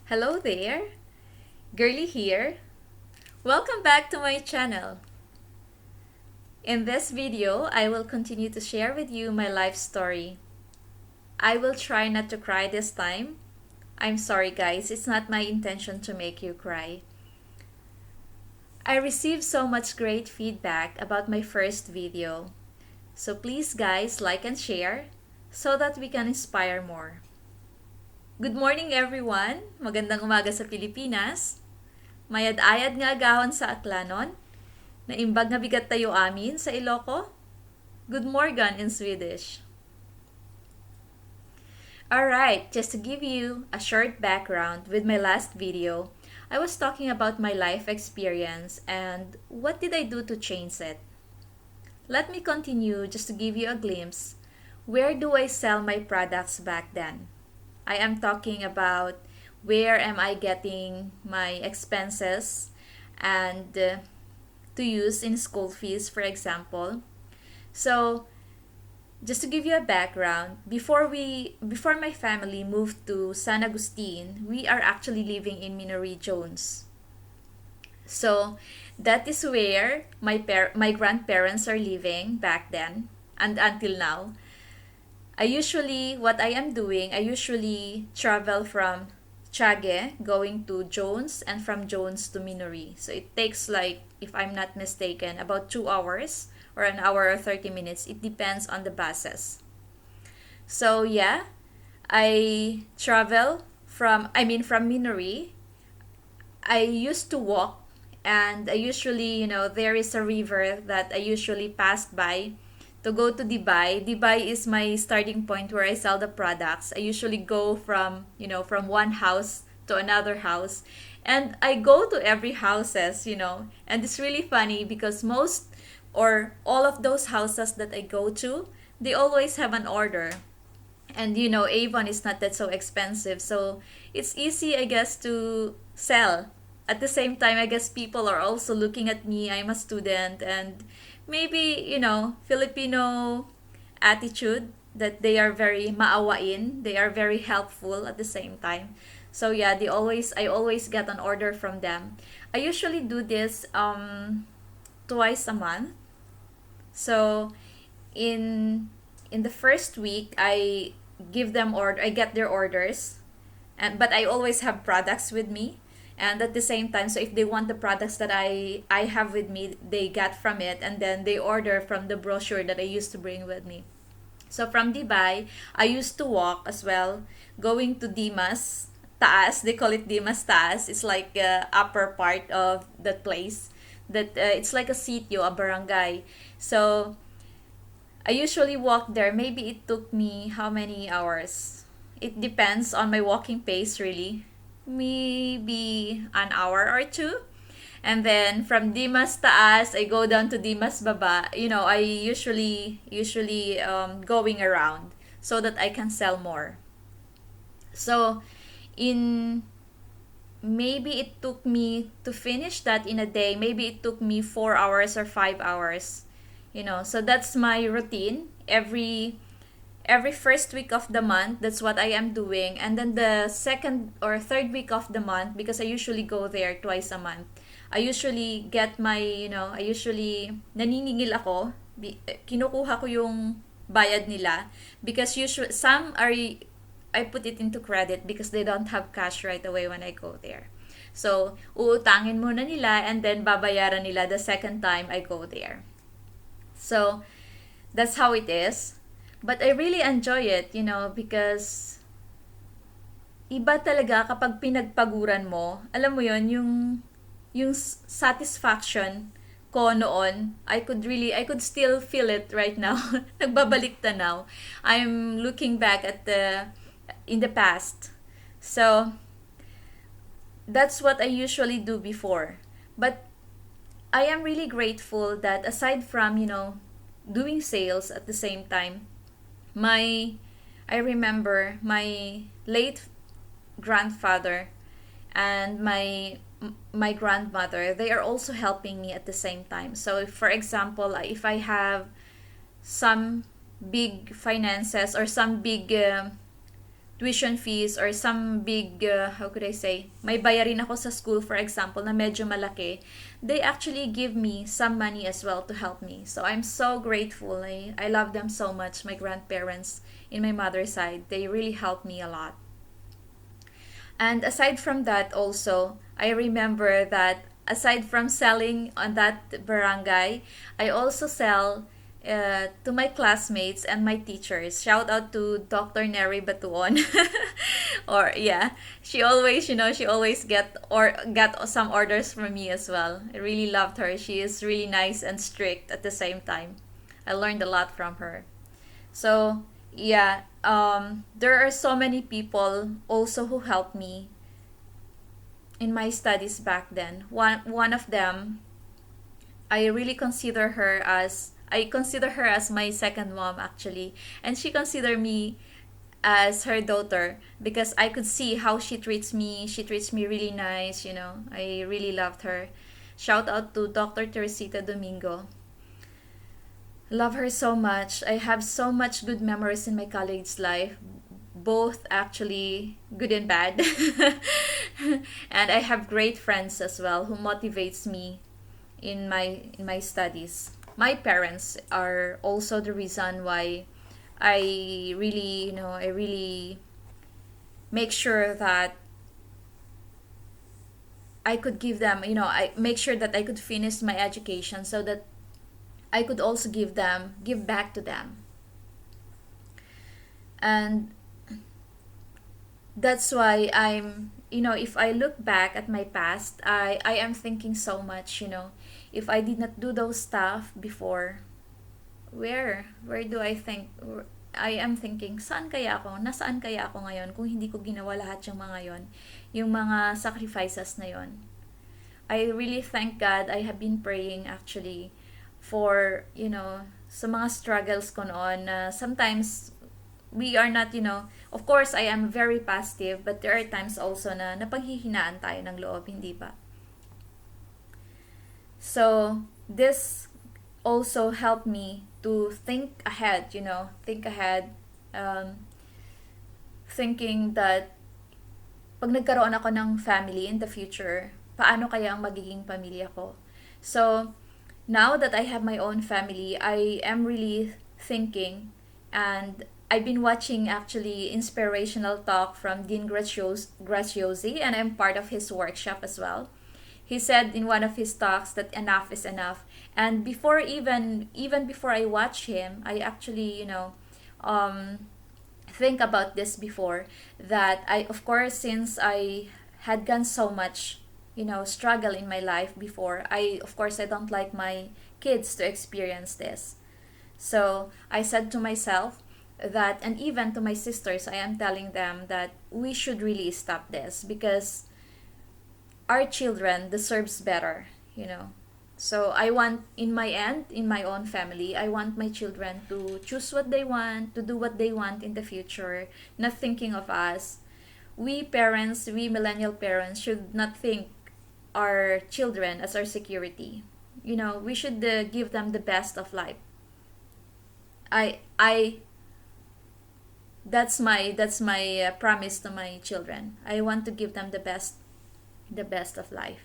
Hello there, Girly here. Welcome back to my channel. In this video, I will continue to share with you my life story. I will try not to cry this time. I'm sorry guys, it's not my intention to make you cry. I received so much great feedback about my first video. So please guys, like and share so that we can inspire more. Good morning everyone! Magandang umaga sa Pilipinas. Mayad-ayad nga agahon sa Aklanon. Naimbag nga bigat tayo amin sa Iloco. Good morgen in Swedish. Alright, just to give you a short background with my last video, I was talking about my life experience and what did I do to change it. Let me continue just to give you a glimpse. Where do I sell my products back then? I am talking about where am I getting my expenses and to use in school fees, for example. So, just to give you a background, before my family moved to San Agustin, we are actually living in Minorie Jones. So, that is where my grandparents are living back then and until now. What I am doing, I usually travel from Tiague going to Jones and from Jones to Minorie. So it takes like, if I'm not mistaken, about 2 hours or an hour or 30 minutes. It depends on the buses. So yeah, I travel from Minorie. I used to walk and I usually, there is a river that I usually passed by to go to Dibay. Dibay is my starting point where I sell the products. I usually go from one house to another house. And I go to every houses. And it's really funny because most or all of those houses that I go to, they always have an order. And Avon is not that so expensive. So it's easy, I guess, to sell. At the same time, I guess people are also looking at me. I'm a student and maybe, Filipino attitude that they are very maawain. They are very helpful at the same time. So yeah, I always get an order from them. I usually do this twice a month. So in the first week, I get their orders, but I always have products with me. And at the same time, so if they want the products that I have with me, they get from it, and then they order from the brochure that I used to bring with me. So from Dubai, I used to walk as well, going to Dimas Taas. They call it Dimas Taas. It's like upper part of that place. It's like a sitio, a barangay. So I usually walk there. Maybe it took me how many hours? It depends on my walking pace, really. Maybe an hour or two. And then from Dimas Taas, I go down to Dimas Baba. I usually going around so that I can sell more. So, in maybe it took me to finish that in a day. Maybe it took me 4 hours or 5 hours. So that's my routine every first week of the month. That's what I am doing. And then the second or third week of the month, because I usually go there twice a month, I usually get I usually naniningil ako. Kinukuha ko yung bayad nila because usually some are I put it into credit because they don't have cash right away when I go there. So, uutangin muna nila and then babayaran nila the second time I go there. So, that's how it is. But I really enjoy it, because iba talaga kapag pinagpaguran mo. Alam mo yon, yung satisfaction ko noon, I could still feel it right now. Nagbabalik tanaw. I'm looking back in the past. So, that's what I usually do before. But I am really grateful that aside from, doing sales at the same time, I remember my late grandfather and my grandmother, they are also helping me at the same time. So for example, if I have some big finances or some big tuition fees or some big, how could I say, may bayarin ako sa school, for example, na medyo malaki, they actually give me some money as well to help me. So I'm so grateful. I love them so much, my grandparents in my mother's side. They really helped me a lot. And aside from that also, I remember that aside from selling on that barangay, I also sell to my classmates and my teachers. Shout out to Dr. Neri Batuon. Or yeah, she always got some orders from me as well. I really loved her. She is really nice and strict at the same time. I learned a lot from her. So, yeah, there are so many people also who helped me in my studies back then. One of them, I consider her as my second mom actually, and she considered me as her daughter because I could see how she treats me. She treats me really nice, you know. I really loved her. Shout out to Dr. Teresita Domingo. Love her so much. I have so much good memories in my college life, both actually good and bad. And I have great friends as well who motivates me in my studies. My parents are also the reason why I really make sure that I could give them, I make sure that I could finish my education so that I could also give back to them. And that's why if I look back at my past, I am thinking so much, if I did not do those stuff before, where do I think, I am thinking, nasaan kaya ako ngayon kung hindi ko ginawa lahat yung mga yon, yung mga sacrifices na yon. I really thank God. I have been praying actually for, sa mga struggles ko noon na sometimes we are not, of course I am very positive, but there are times also na napanghihinaan tayo ng loob, hindi ba? So, this also helped me to think ahead, thinking that pag nagkaroon ako ng family in the future, paano kaya ang magiging pamilya ko? So, now that I have my own family, I am really thinking, and I've been watching actually inspirational talk from Dean Graziosi, and I'm part of his workshop as well. He said in one of his talks that enough is enough. And before even before I watch him, I actually, think about this before, that I, of course, since I had gone so much, struggle in my life before, I don't like my kids to experience this. So I said to myself that, and even to my sisters, I am telling them that we should really stop this because our children deserves better. So I want, in my own family, I want my children to choose what they want, to do what they want in the future, not thinking of us. We millennial parents should not think our children as our security. We should give them the best of life. I that's my promise to my children. I want to give them the best of life.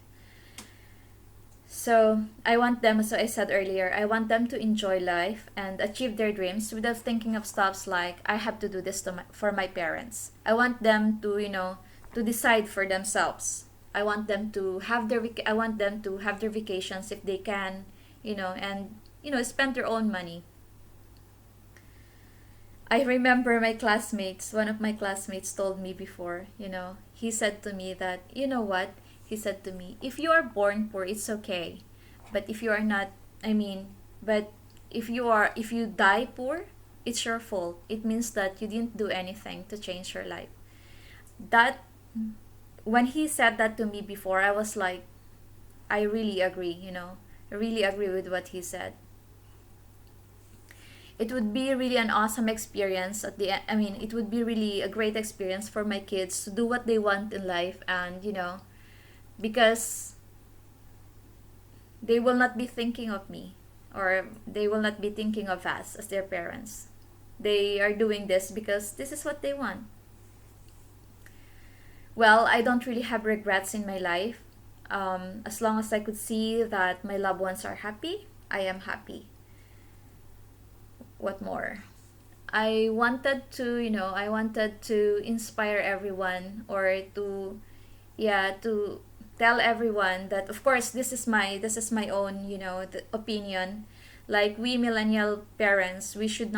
So I want them, so I said earlier, I want them to enjoy life and achieve their dreams without thinking of stuff like I have to do this for my parents. I want them to decide for themselves. I want them to have their vacations if they can, and spend their own money. I remember one of my classmates told me before, he said to me that, you know what? He said to me, if you are born poor, it's okay. But if you are not, but if you die poor, it's your fault. It means that you didn't do anything to change your life. That, when he said that to me before, I was like, I really agree, I really agree with what he said. It would be really an awesome experience at the end. It would be really a great experience for my kids to do what they want in life, and because they will not be thinking of me, or they will not be thinking of us as their parents. They are doing this because this is what they want. Well, I don't really have regrets in my life. As long as I could see that my loved ones are happy, I am happy. What more? I wanted to inspire everyone, or to, yeah, to tell everyone that, of course, this is my own, the opinion. Like, we millennial parents, we should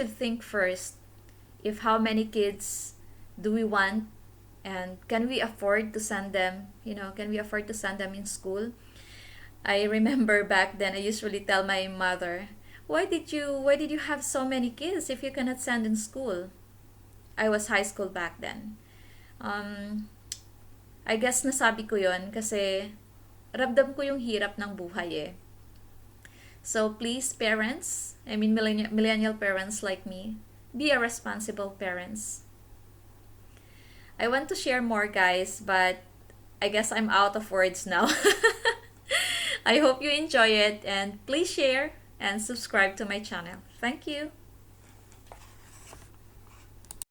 think first, if how many kids do we want, and can we afford to send them, in school. I remember back then I usually tell my mother, why did you have so many kids if you cannot send in school? I was high school back then. Um, I guess nasabi ko yon kasi ramdam ko yung hirap ng buhay eh. So please, parents, I mean millennial parents like me, be a responsible parents. I want to share more, guys, but I guess I'm out of words now. I hope you enjoy it, and please share and subscribe to my channel. Thank you.